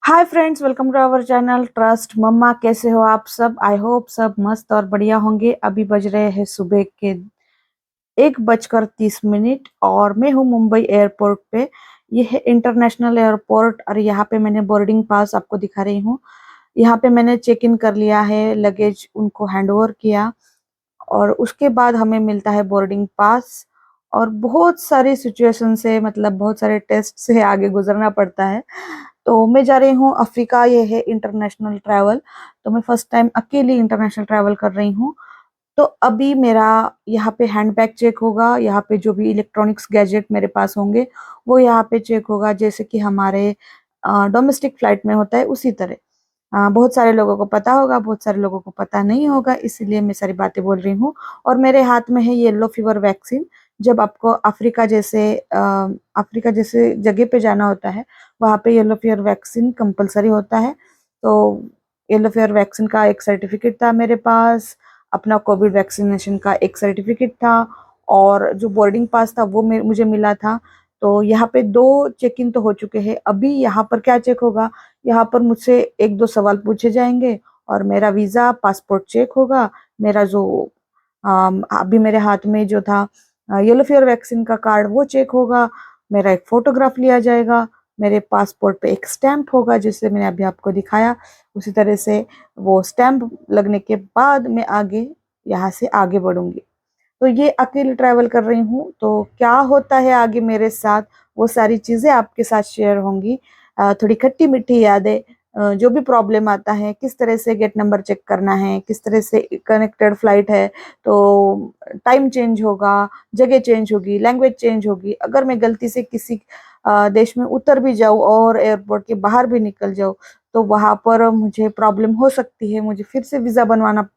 Hi friends, welcome to our channel trust mumma. कैसे हो आप सब? आई होप सब मस्त और बढ़िया होंगे। अभी बज रहे हैं सुबह के 1:30 और मैं हूँ मुंबई एयरपोर्ट पे। ये है इंटरनेशनल एयरपोर्ट और यहाँ पे मैंने बोर्डिंग पास आपको दिखा रही हूँ। यहाँ पे मैंने चेक इन कर लिया है, लगेज उनको हैंड ओवर किया और उसके बाद हमें मिलता है बोर्डिंग पास। और बहुत सारी सिचुएशन से, मतलब बहुत सारे टेस्ट से आगे गुजरना पड़ता है। तो मैं जा रही हूँ अफ्रीका। ये है इंटरनेशनल ट्रैवल। तो मैं फर्स्ट टाइम अकेली इंटरनेशनल ट्रैवल कर रही हूँ। तो अभी मेरा यहाँ पे हैंड बैग चेक होगा। यहाँ पे जो भी इलेक्ट्रॉनिक्स गैजेट मेरे पास होंगे वो यहाँ पे चेक होगा, जैसे कि हमारे डोमेस्टिक फ्लाइट में होता है उसी तरह। बहुत सारे लोगों को पता होगा, बहुत सारे लोगों को पता नहीं होगा, इसीलिए मैं सारी बातें बोल रही हूँ। और मेरे हाथ में है येलो फीवर वैक्सीन। जब आपको अफ्रीका जैसे जगह पे जाना होता है, वहाँ पे येलो फीवर वैक्सीन कंपलसरी होता है। तो येलो फीवर वैक्सीन का एक सर्टिफिकेट था मेरे पास, अपना कोविड वैक्सीनेशन का एक सर्टिफिकेट था, और जो बोर्डिंग पास था वो मुझे मिला था। तो यहाँ पे 2 चेक इन तो हो चुके हैं। अभी यहाँ पर क्या चेक होगा? यहाँ पर मुझसे 1-2 सवाल पूछे जाएंगे और मेरा वीज़ा पासपोर्ट चेक होगा। मेरा जो अभी मेरे हाथ में जो था येलो फीवर वैक्सीन का कार्ड, वो चेक होगा। मेरा एक फोटोग्राफ लिया जाएगा। मेरे पासपोर्ट पे एक स्टैंप होगा, जिससे मैंने अभी आपको दिखाया उसी तरह से। वो स्टैंप लगने के बाद मैं आगे यहाँ से आगे बढ़ूंगी। तो ये अकेले ट्रैवल कर रही हूँ, तो क्या होता है आगे मेरे साथ वो सारी चीज़ें आपके साथ शेयर होंगी। थोड़ी खट्टी मीठी यादें, जो भी प्रॉब्लम आता है, किस तरह से गेट नंबर चेक करना है, किस तरह से कनेक्टेड फ्लाइट है तो टाइम चेंज होगा, जगह चेंज होगी, लैंग्वेज चेंज होगी। अगर मैं गलती से किसी देश में उतर भी जाऊँ और एयरपोर्ट के बाहर भी निकल जाऊँ, तो वहाँ पर मुझे प्रॉब्लम हो सकती है। मुझे फिर से वीज़ा बनवाना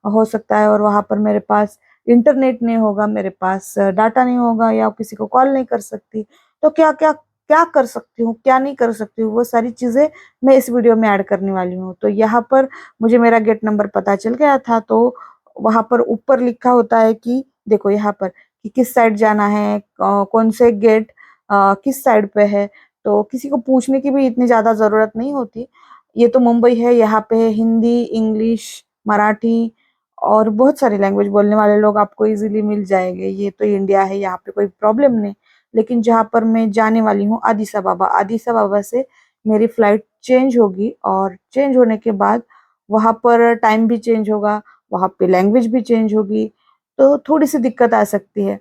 हो सकता है और वहाँ पर मेरे पास इंटरनेट नहीं होगा, मेरे पास डाटा नहीं होगा, या किसी को कॉल नहीं कर सकती। तो क्या क्या क्या कर सकती हूँ, क्या नहीं कर सकती हूँ, वो सारी चीज़ें मैं इस वीडियो में ऐड करने वाली हूँ। तो यहाँ पर मुझे मेरा गेट नंबर पता चल गया था। तो वहाँ पर ऊपर लिखा होता है कि देखो यहाँ पर कि किस साइड जाना है, कौन से गेट किस साइड पे है। तो किसी को पूछने की भी इतनी ज़्यादा ज़रूरत नहीं होती। ये तो मुंबई है, यहाँ पे हिंदी, इंग्लिश, मराठी और बहुत सारी लैंग्वेज बोलने वाले लोग आपको इजीली मिल जाएंगे। ये तो इंडिया है, यहाँ पे कोई प्रॉब्लम नहीं। लेकिन जहाँ पर मैं जाने वाली हूँ आदिस अबाबा, आदिस अबाबा से मेरी फ्लाइट चेंज होगी और चेंज होने के बाद वहाँ पर टाइम भी चेंज होगा, वहाँ पे लैंग्वेज भी चेंज होगी। तो थोड़ी सी दिक्कत आ सकती है।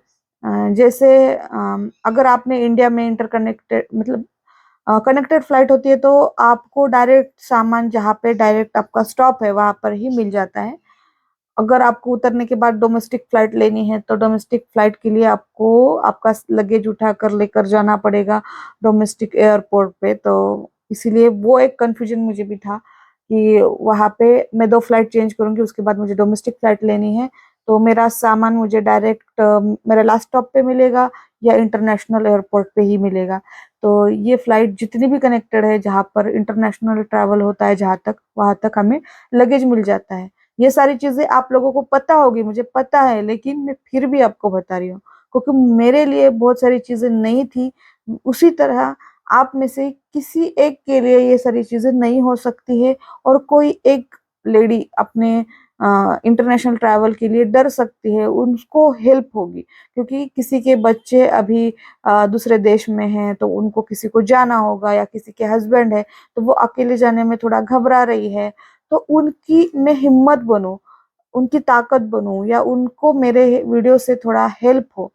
जैसे अगर आपने इंडिया में इंटरकनेक्टेड, मतलब कनेक्टेड फ्लाइट होती है, तो आपको डायरेक्ट सामान जहाँ पे डायरेक्ट आपका स्टॉप है वहां पर ही मिल जाता है। अगर आपको उतरने के बाद डोमेस्टिक फ्लाइट लेनी है, तो डोमेस्टिक फ्लाइट के लिए आपको आपका लगेज उठा कर लेकर जाना पड़ेगा डोमेस्टिक एयरपोर्ट पे। तो इसीलिए वो एक कंफ्यूजन मुझे भी था कि वहां पे मैं 2 फ्लाइट चेंज करूंगी, उसके बाद मुझे डोमेस्टिक फ्लाइट लेनी है। तो मेरा सामान मुझे डायरेक्ट मेरे लास्ट स्टॉप पे मिलेगा या इंटरनेशनल एयरपोर्ट पे ही मिलेगा। तो ये फ्लाइट जितनी भी कनेक्टेड है, जहाँ पर इंटरनेशनल ट्रैवल होता है, जहाँ तक वहां तक हमें लगेज मिल जाता है। ये सारी चीजें आप लोगों को पता होगी, मुझे पता है, लेकिन मैं फिर भी आपको बता रही हूँ क्योंकि मेरे लिए बहुत सारी चीजें नई थी। उसी तरह आप में से किसी एक के लिए ये सारी चीजें नहीं हो सकती है। और कोई एक लेडी अपने इंटरनेशनल ट्रैवल के लिए डर सकती है, उनको हेल्प होगी। क्योंकि किसी के बच्चे अभी दूसरे देश में हैं, तो उनको किसी को जाना होगा, या किसी के हस्बैंड है तो वो अकेले जाने में थोड़ा घबरा रही है। तो उनकी मैं हिम्मत बनूं, उनकी ताकत बनूं, या उनको मेरे वीडियो से थोड़ा हेल्प हो,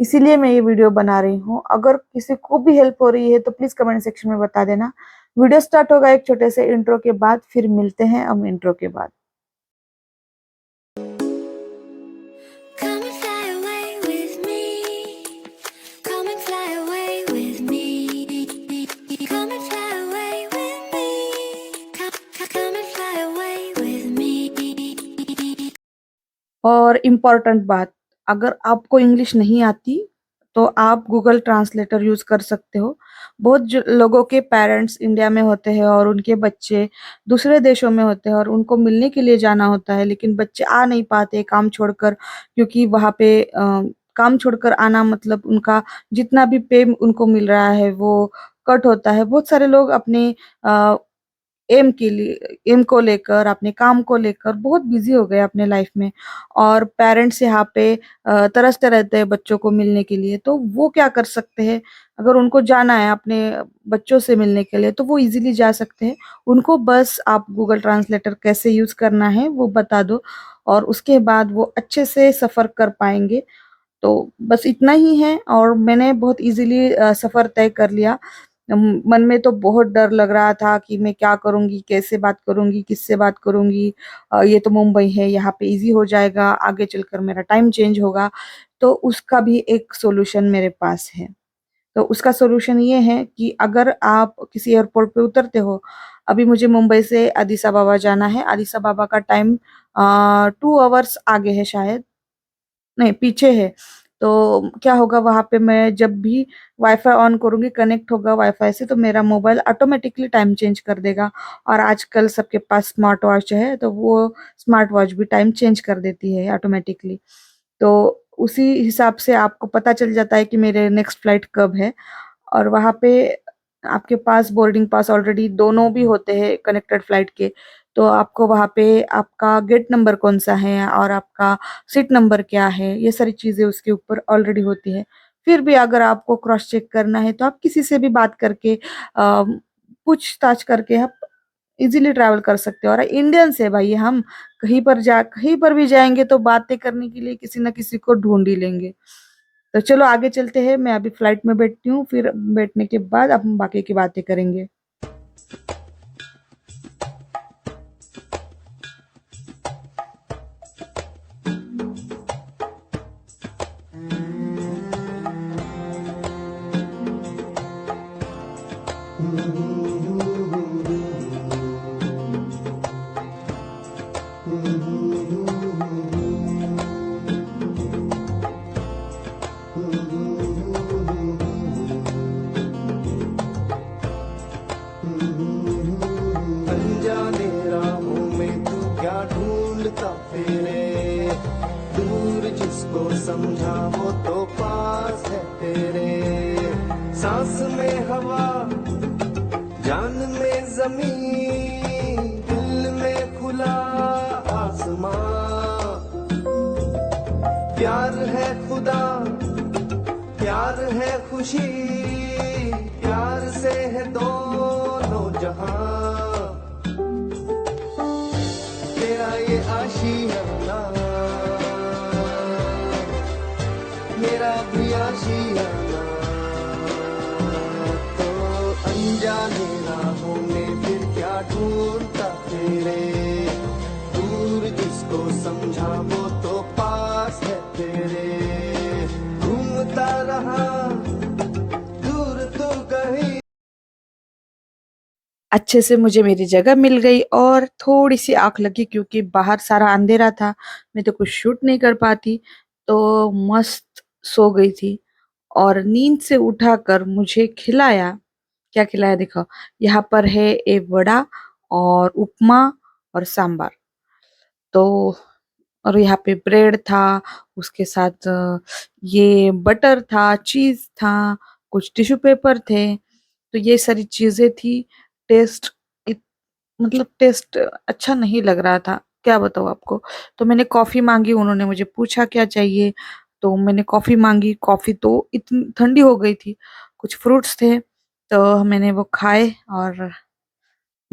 इसीलिए मैं ये वीडियो बना रही हूँ। अगर किसी को भी हेल्प हो रही है तो प्लीज कमेंट सेक्शन में बता देना। वीडियो स्टार्ट होगा एक छोटे से इंट्रो के बाद, फिर मिलते हैं हम इंट्रो के बाद। Come and fly away with me. Come and fly away with me. Come and fly away with me. Come and fly away with me. और इम्पोर्टेंट बात, अगर आपको इंग्लिश नहीं आती तो आप गूगल ट्रांसलेटर यूज कर सकते हो। बहुत लोगों के पेरेंट्स इंडिया में होते हैं और उनके बच्चे दूसरे देशों में होते हैं और उनको मिलने के लिए जाना होता है, लेकिन बच्चे आ नहीं पाते काम छोड़कर। क्योंकि वहाँ पे काम छोड़कर आना मतलब उनका जितना भी पे उनको मिल रहा है वो कट होता है। बहुत सारे लोग अपने एम को लेकर, अपने काम को लेकर बहुत बिजी हो गए अपने लाइफ में, और पेरेंट्स यहाँ पे तरसते रहते हैं बच्चों को मिलने के लिए। तो वो क्या कर सकते हैं, अगर उनको जाना है अपने बच्चों से मिलने के लिए तो वो इजीली जा सकते हैं। उनको बस आप गूगल ट्रांसलेटर कैसे यूज करना है वो बता दो, और उसके बाद वो अच्छे से सफर कर पाएंगे। तो बस इतना ही है, और मैंने बहुत इजीली सफर तय कर लिया। मन में तो बहुत डर लग रहा था कि मैं क्या करूंगी, कैसे बात करूंगी, किससे बात करूंगी। ये तो मुंबई है, यहाँ पे इजी हो जाएगा, आगे चलकर मेरा टाइम चेंज होगा। तो उसका भी एक सॉल्यूशन मेरे पास है। तो उसका सॉल्यूशन ये है कि अगर आप किसी एयरपोर्ट पे उतरते हो, अभी मुझे मुंबई से अदीस अबाबा जाना है। अदीस अबाबा का टाइम 2 आवर्स आगे है शायद, नहीं पीछे है। तो क्या होगा, वहां पे मैं जब भी वाईफाई ऑन करूंगी, कनेक्ट होगा वाईफाई से, तो मेरा मोबाइल ऑटोमेटिकली टाइम चेंज कर देगा। और आजकल सबके पास स्मार्ट वॉच है, तो वो स्मार्ट वॉच भी टाइम चेंज कर देती है ऑटोमेटिकली। तो उसी हिसाब से आपको पता चल जाता है कि मेरे नेक्स्ट फ्लाइट कब है। और वहां पे आपके पास बोर्डिंग पास ऑलरेडी दोनों भी होते हैं कनेक्टेड फ्लाइट के। तो आपको वहां पे आपका गेट नंबर कौन सा है और आपका सीट नंबर क्या है, ये सारी चीजें उसके ऊपर ऑलरेडी होती है। फिर भी अगर आपको क्रॉस चेक करना है तो आप किसी से भी बात करके पूछताछ करके आप इजीली ट्रैवल कर सकते हो। और इंडियंस है भाई हम, कहीं पर भी जाएंगे तो बातें करने के लिए किसी ना किसी को ढूंढ ही लेंगे। तो चलो आगे चलते हैं, मैं अभी फ्लाइट में बैठती हूँ, फिर बैठने के बाद अब हम बाकी की बातें करेंगे। अनजाने राहों में तू क्या ढूंढता फिरे, दूर जिसको समझा वो तो पास है तेरे। सांस में हवा, जान में जमीन, दिल में खुला आसमां। प्यार है खुदा, प्यार है खुशी, प्यार से है दोनों जहां। तेरा ये आशियाना, मेरा भी आशियाना। तो अनजाने राहों में फिर क्या ढूंढता फिरे, दूर जिसको समझा वो तो पास है तेरे। घूमता रहा दूर तो कहीं। अच्छे से मुझे मेरी जगह मिल गई, और थोड़ी सी आंख लगी क्योंकि बाहर सारा अंधेरा था, मैं तो कुछ शूट नहीं कर पाती। तो मस्त सो गई थी, और नींद से उठाकर मुझे खिलाया। क्या खिलाया देखो, यहाँ पर है एक वड़ा और उपमा और सांबर। तो और यहाँ पे ब्रेड था, उसके साथ ये बटर था, चीज था, कुछ टिश्यू पेपर थे। तो ये सारी चीजें थी। टेस्ट मतलब टेस्ट अच्छा नहीं लग रहा था, क्या बताऊँ आपको। तो मैंने कॉफी मांगी, उन्होंने मुझे पूछा क्या चाहिए, तो मैंने कॉफी मांगी। कॉफी तो इतनी ठंडी हो गई थी। कुछ फ्रूट्स थे तो मैंने वो खाए, और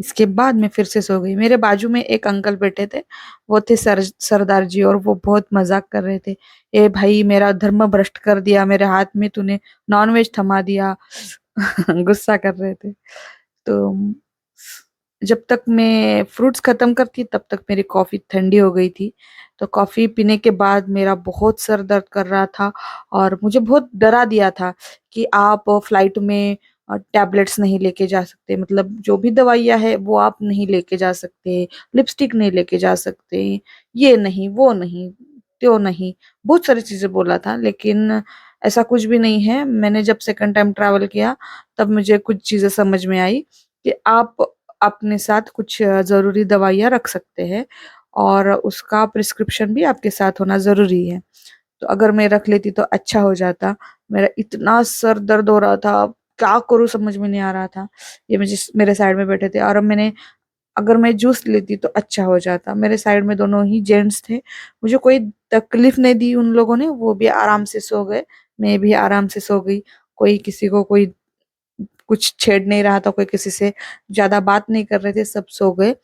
इसके बाद मैं फिर से सो गई। मेरे बाजू में एक अंकल बैठे थे, वो थे सरदार जी, और वो बहुत मजाक कर रहे थे। ए भाई, मेरा धर्म भ्रष्ट कर दिया, मेरे हाथ में तूने नॉनवेज थमा दिया। गुस्सा कर रहे थे। तो जब तक मैं फ्रूट्स खत्म करती तब तक मेरी कॉफी ठंडी हो गई थी। तो कॉफी पीने के बाद मेरा बहुत सर दर्द कर रहा था, और मुझे बहुत डरा दिया था कि आप फ्लाइट में टैबलेट्स नहीं लेके जा सकते, मतलब जो भी दवाइयाँ है वो आप नहीं लेके जा सकते, लिपस्टिक नहीं लेके जा सकते, ये नहीं वो नहीं, त्यो नहीं, बहुत सारी चीजें बोला था। लेकिन ऐसा कुछ भी नहीं है। मैंने जब सेकंड टाइम ट्रैवल किया तब मुझे कुछ चीजें समझ में आई कि आप अपने साथ कुछ जरूरी दवाइयाँ रख सकते हैं, और उसका प्रिस्क्रिप्शन भी आपके साथ होना जरूरी है। तो अगर मैं रख लेती तो अच्छा हो जाता। मेरा इतना सर दर्द हो रहा था, क्या करूँ समझ में नहीं आ रहा था। ये मुझे मेरे साइड में बैठे थे, और अब मैंने अगर मैं जूस लेती तो अच्छा हो जाता। मेरे साइड में दोनों ही जेंट्स थे, मुझे कोई तकलीफ नहीं दी उन लोगों ने, वो भी आराम से सो गए, मैं भी आराम से सो गई। कोई किसी को कोई कुछ छेड़ नहीं रहा था, कोई किसी से ज्यादा बात नहीं कर रहे थे, सब सो गए।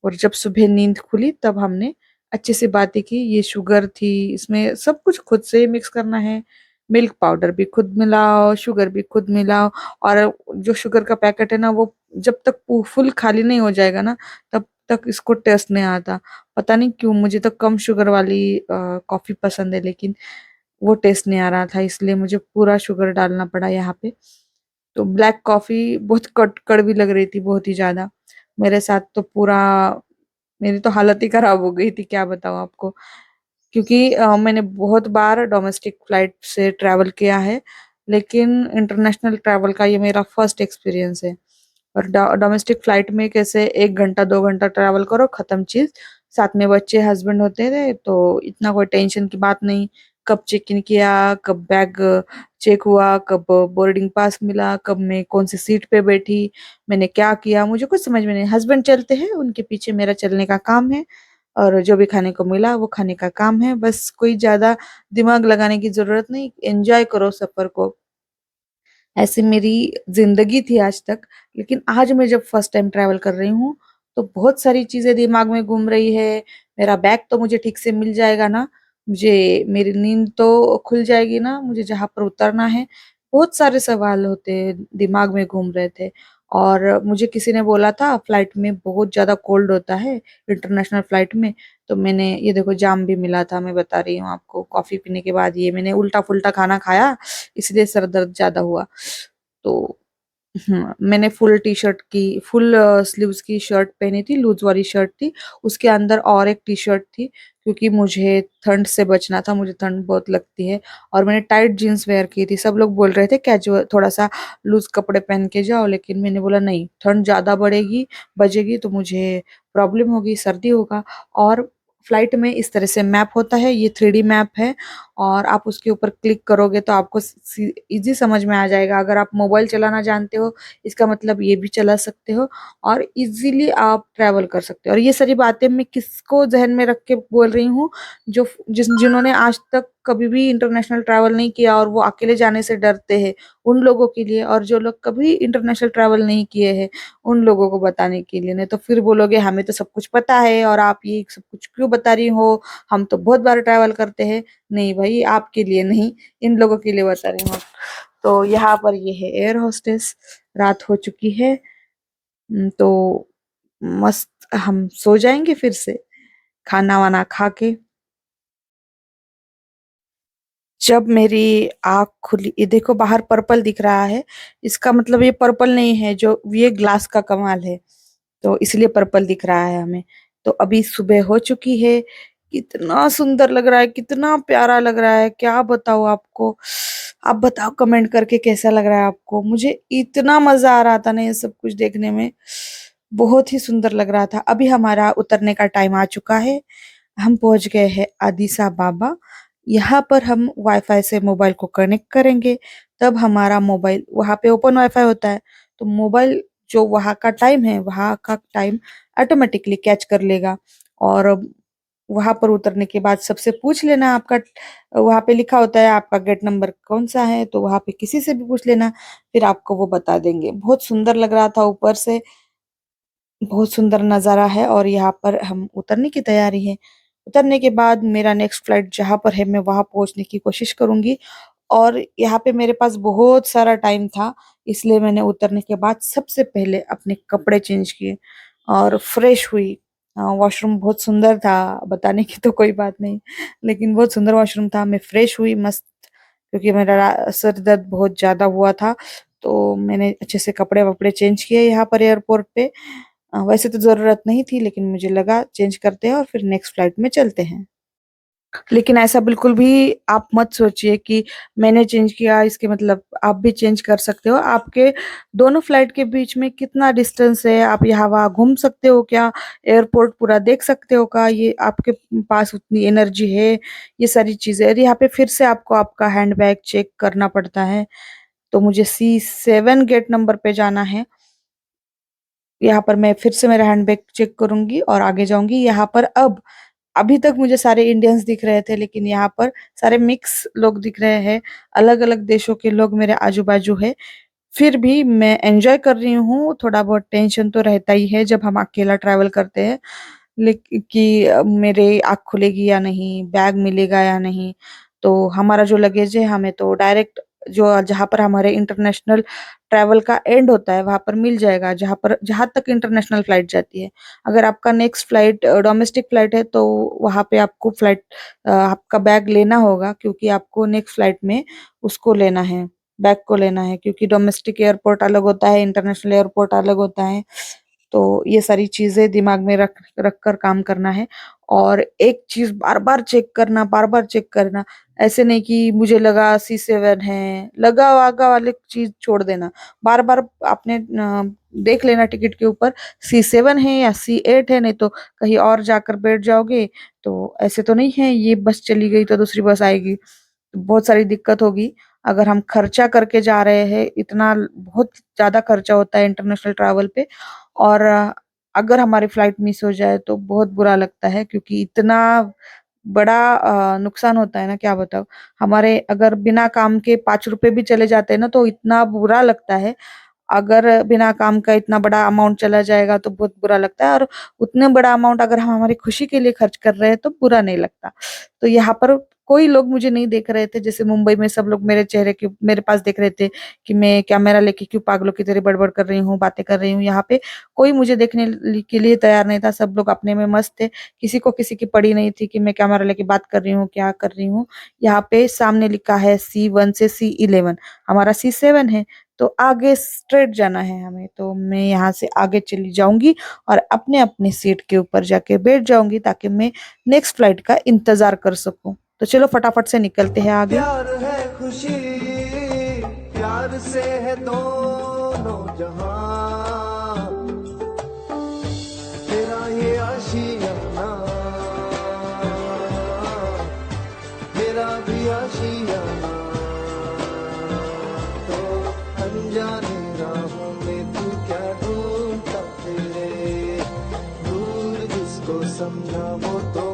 और जब सुबह नींद खुली तब हमने अच्छे से बातें की। ये शुगर थी, इसमें सब कुछ खुद से ही मिक्स करना है, मिल्क पाउडर भी खुद मिलाओ, शुगर भी खुद मिलाओ। और जो शुगर का पैकेट है ना, वो जब तक फुल खाली नहीं हो जाएगा ना, तब तक इसको टेस्ट नहीं आता। पता नहीं क्यों, मुझे तो कम शुगर वाली कॉफी पसंद है, लेकिन वो टेस्ट नहीं आ रहा था, इसलिए मुझे पूरा शुगर डालना पड़ा यहाँ पे। तो ब्लैक कॉफी बहुत कड़वी लग रही थी, बहुत ही ज्यादा। मेरे साथ तो पूरा, मेरी तो हालत ही खराब हो गई थी, क्या बताऊं आपको। क्योंकि मैंने बहुत बार डोमेस्टिक फ्लाइट से ट्रैवल किया है, लेकिन इंटरनेशनल ट्रैवल का ये मेरा फर्स्ट एक्सपीरियंस है। और डोमेस्टिक फ्लाइट में कैसे 1 घंटा 2 घंटा ट्रैवल करो, खत्म चीज। साथ में बच्चे हस्बैंड होते थे, तो इतना कोई टेंशन की बात नहीं। कब चेक इन किया, कब बैग चेक हुआ, कब बोर्डिंग पास मिला, कब मैं कौन सी सीट पे बैठी, मैंने क्या किया, मुझे कुछ समझ में नहीं। हस्बैंड चलते हैं, उनके पीछे मेरा चलने का काम है, और जो भी खाने को मिला वो खाने का काम है। बस कोई ज्यादा दिमाग लगाने की जरूरत नहीं, एंजॉय करो सफर को। ऐसी मेरी जिंदगी थी आज तक। लेकिन आज मैं जब फर्स्ट टाइम ट्रैवल कर रही हूँ, तो बहुत सारी चीजें दिमाग में घूम रही है। मेरा बैग तो मुझे ठीक से मिल जाएगा ना, मुझे मेरी नींद तो खुल जाएगी ना, मुझे जहाँ पर उतरना है। बहुत सारे सवाल होते दिमाग में घूम रहे थे। और मुझे किसी ने बोला था फ्लाइट में बहुत ज्यादा कोल्ड होता है, इंटरनेशनल फ्लाइट में। तो मैंने ये देखो जाम भी मिला था, मैं बता रही हूँ आपको, कॉफी पीने के बाद ये मैंने उल्टा फुल्टा खाना खाया, इसलिए सर दर्द ज्यादा हुआ। तो मैंने फुल स्लीव्स की शर्ट पहनी थी, लूज वाली शर्ट थी। उसके अंदर और एक टी शर्ट थी, क्योंकि मुझे ठंड से बचना था, मुझे ठंड बहुत लगती है। और मैंने टाइट जीन्स वेयर की थी। सब लोग बोल रहे थे कैजुअल थोड़ा सा लूज कपड़े पहन के जाओ, लेकिन मैंने बोला नहीं, ठंड ज्यादा बजेगी तो मुझे प्रॉब्लम होगी, सर्दी होगा। और फ्लाइट में इस तरह से मैप होता है, ये 3D मैप है, और आप उसके ऊपर क्लिक करोगे तो आपको इजी समझ में आ जाएगा। अगर आप मोबाइल चलाना जानते हो, इसका मतलब ये भी चला सकते हो, और इजीली आप ट्रैवल कर सकते हो। और ये सारी बातें मैं किसको जहन में रख के बोल रही हूँ, जिन्होंने आज तक कभी भी इंटरनेशनल ट्रैवल नहीं किया और वो अकेले जाने से डरते हैं, उन लोगों के लिए। और जो लोग कभी इंटरनेशनल ट्रैवल नहीं किए हैं, उन लोगों को बताने के लिए। नहीं तो फिर बोलोगे हमें तो सब कुछ पता है और आप ये सब कुछ क्यों बता रही हो, हम तो बहुत बार ट्रैवल करते हैं। नहीं भाई, आपके लिए नहीं, इन लोगों के लिए बता रही हूँ। तो यहाँ पर ये है एयर होस्टेस। रात हो चुकी है, तो मस्त हम सो जाएंगे फिर से खाना वाना खा के। जब मेरी आँख खुली, ये देखो बाहर पर्पल दिख रहा है, इसका मतलब ये पर्पल नहीं है, जो ये ग्लास का कमाल है, तो इसलिए पर्पल दिख रहा है हमें। तो अभी सुबह हो चुकी है, कितना सुंदर लग रहा है, कितना प्यारा लग रहा है, क्या बताओ आपको। आप बताओ कमेंट करके कैसा लग रहा है आपको। मुझे इतना मजा आ रहा था ना ये सब कुछ देखने में, बहुत ही सुंदर लग रहा था। अभी हमारा उतरने का टाइम आ चुका है, हम पहुंच गए हैं आदिसा बाबा। यहाँ पर हम वाईफाई से मोबाइल को कनेक्ट करेंगे, तब हमारा मोबाइल, वहाँ पे ओपन वाईफाई होता है, तो मोबाइल जो वहाँ का टाइम है, वहाँ का टाइम ऑटोमेटिकली कैच कर लेगा। और वहां पर उतरने के बाद सबसे पूछ लेना आपका, वहां पे लिखा होता है आपका गेट नंबर कौन सा है, तो वहां पे किसी से भी पूछ लेना, फिर आपको वो बता देंगे। बहुत सुंदर लग रहा था ऊपर से, बहुत सुंदर नजारा है। और यहाँ पर हम उतरने की तैयारी है। उतरने के बाद मेरा नेक्स्ट फ्लाइट जहाँ पर है, मैं वहां पहुंचने की कोशिश करूंगी। और यहाँ पे मेरे पास बहुत सारा टाइम था, इसलिए मैंने उतरने के बाद सबसे पहले अपने कपड़े चेंज किए और फ्रेश हुई। वॉशरूम बहुत सुंदर था, बताने की तो कोई बात नहीं, लेकिन बहुत सुंदर वॉशरूम था। मैं फ्रेश हुई मस्त, क्योंकि मेरा सर दर्द बहुत ज्यादा हुआ था। तो मैंने अच्छे से कपड़े वपड़े चेंज किए यहाँ पर एयरपोर्ट पे। वैसे तो जरूरत नहीं थी, लेकिन मुझे लगा चेंज करते हैं और फिर नेक्स्ट फ्लाइट में चलते हैं। लेकिन ऐसा बिल्कुल भी आप मत सोचिए कि मैंने चेंज किया इसके मतलब आप भी चेंज कर सकते हो। आपके दोनों फ्लाइट के बीच में कितना डिस्टेंस है, आप यहाँ वहाँ घूम सकते हो क्या, एयरपोर्ट पूरा देख सकते हो क्या, ये आपके पास उतनी एनर्जी है, ये सारी चीजें। और यहाँ पे फिर से आपको आपका हैंड बैग चेक करना पड़ता है। तो मुझे C7 गेट नंबर पे जाना है। यहाँ पर मैं फिर से मेरा हैंडबैग चेक करूंगी और आगे जाऊंगी। यहाँ पर अब अभी तक मुझे सारे इंडियंस दिख रहे थे, लेकिन यहाँ पर सारे मिक्स लोग दिख रहे हैं। अलग अलग देशों के लोग मेरे आजू बाजू है। फिर भी मैं एंजॉय कर रही हूँ। थोड़ा बहुत टेंशन तो रहता ही है जब हम अकेला ट्रैवल करते हैं, लेकिन कि मेरे आँख खुलेगी या नहीं, बैग मिलेगा या नहीं। तो हमारा जो लगेज है हमें तो डायरेक्ट जो जहाँ पर हमारे इंटरनेशनल ट्रैवल का एंड होता है वहाँ पर मिल जाएगा, जहाँ तक इंटरनेशनल फ्लाइट जाती है। अगर आपका नेक्स्ट फ्लाइट डोमेस्टिक फ्लाइट है तो वहाँ पे आपको आपका बैग लेना होगा, क्योंकि आपको नेक्स्ट फ्लाइट में उसको लेना है, बैग को लेना है, क्योंकि डोमेस्टिक एयरपोर्ट अलग होता है, इंटरनेशनल एयरपोर्ट अलग होता है। तो ये सारी चीजें दिमाग में रख कर काम करना है। और एक चीज बार बार चेक करना। ऐसे नहीं कि मुझे लगा C7 है, लगा वागा वाले चीज छोड़ देना। बार बार आपने देख लेना टिकट के ऊपर C7 है या C8 है, नहीं तो कहीं और जाकर बैठ जाओगे तो ऐसे तो नहीं है ये बस चली गई तो दूसरी बस आएगी, तो बहुत सारी दिक्कत होगी। अगर हम खर्चा करके जा रहे हैं, इतना बहुत ज्यादा खर्चा होता है इंटरनेशनल ट्रैवल पे। और अगर हमारी फ्लाइट मिस हो जाए तो बहुत बुरा लगता है, क्योंकि इतना बड़ा नुकसान होता है ना, क्या बताऊँ। हमारे अगर बिना काम के 5 रुपए भी चले जाते हैं ना तो इतना बुरा लगता है। अगर बिना काम का इतना बड़ा अमाउंट चला जाएगा तो बहुत बुरा लगता है, और उतने बड़ा अमाउंट अगर हम हमारी खुशी के लिए खर्च कर रहे हैं तो बुरा नहीं लगता। तो यहाँ पर कोई लोग मुझे नहीं देख रहे थे, जैसे मुंबई में सब लोग मेरे चेहरे के मेरे पास देख रहे थे कि मैं कैमरा लेके क्यों पागलों की तरह बड़बड़ कर रही हूँ, बातें कर रही हूँ। यहाँ पे कोई मुझे देखने के लिए तैयार नहीं था, सब लोग अपने में मस्त थे। किसी को किसी की पड़ी नहीं थी कि मैं कैमरा लेके बात कर रही हूँ, क्या कर रही हूँ। यहाँ पे सामने लिखा है C1 से C11, हमारा C7 है, तो आगे स्ट्रेट जाना है हमें। तो मैं यहाँ से आगे चली जाऊंगी और अपने अपने सीट के ऊपर जाके बैठ जाऊंगी, ताकि मैं नेक्स्ट फ्लाइट का इंतजार कर सकूं। तो चलो फटाफट से निकलते हैं आगे। प्यार है खुशी, प्यार से है दोनों जहां, तेरा ये आशियाना, मेरा भी आशियाना। तो अनजाने राहों में तू क्या ढूंढता फिरे, दूर जिसको समझा वो तो